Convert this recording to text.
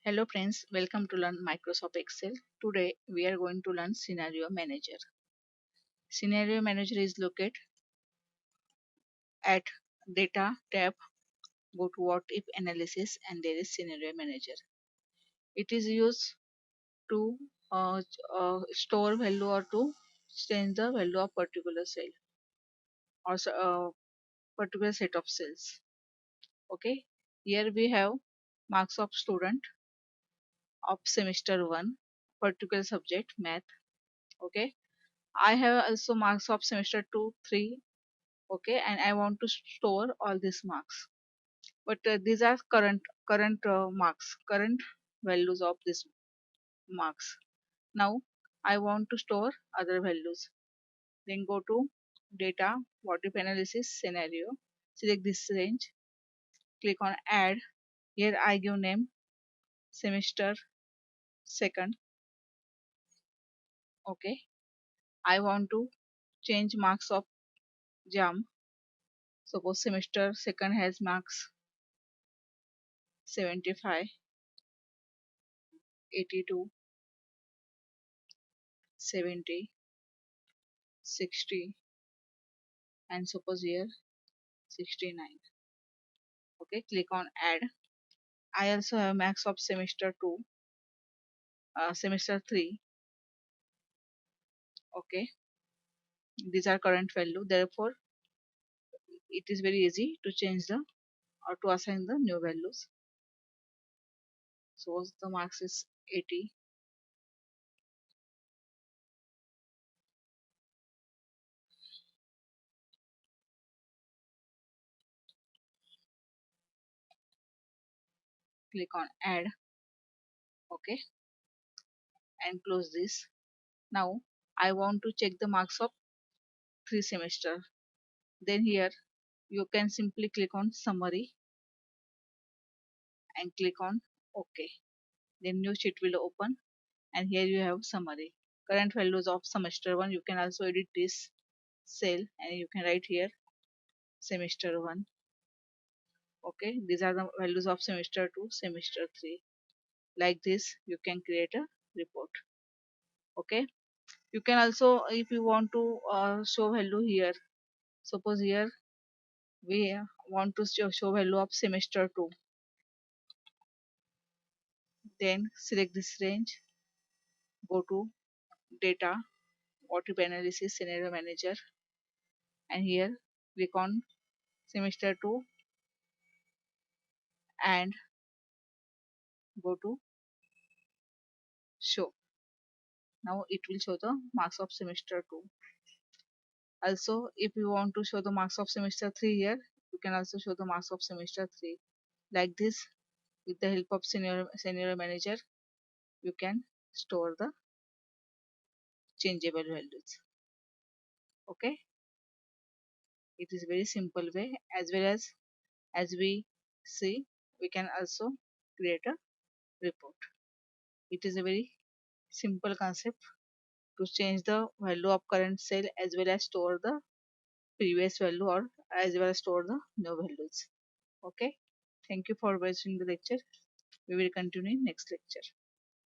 Hello friends, welcome to learn Microsoft Excel. Today we are going to learn Scenario Manager. Scenario Manager is located at Data tab. Go to What If Analysis and there is Scenario Manager. It is used to store value or to change the value of particular cell or particular set of cells. Okay, here we have marks of student of semester 1, particular subject math. Okay, I have also marks of semester 2, 3. Okay, and I want to store all these marks, but these are current marks, current values of these marks. Now I want to store other values. Then go to Data, What If Analysis, Scenario, select this range, click on Add. Here I give name semester second. Okay, I want to change marks of jam. Suppose semester second has marks 75, 82, 70, 60, and suppose here 69. Okay, click on Add. I also have max of semester 2, semester 3. Okay, these are current value, therefore it is very easy to change the or to assign the new values. So the marks is 80. Click on Add. Okay, and close this. Now I want to check the marks of 3 semester. Then here you can simply click on Summary and click on OK. Then new sheet will open and here you have summary. Current values of semester 1. You can also edit this cell and you can write here semester 1. Okay, these are the values of semester 2, semester 3. Like this you can create a report. Okay, you can also, if you want to show value here, suppose here we want to show value of semester 2. Then select this range, go to Data, What If Analysis, Scenario Manager, and here click on semester 2 and go to show. Now it will show the marks of semester 2. Also, if you want to show the marks of semester 3 here, you can also show the marks of semester 3. Like this, with the help of scenario manager, you can store the changeable values. Okay, it is very simple way. As we see, we can also create a report. It is a very simple concept to change the value of current cell as well as store the previous value or as well as store the new values. Okay, thank you for watching the lecture. We will continue in next lecture.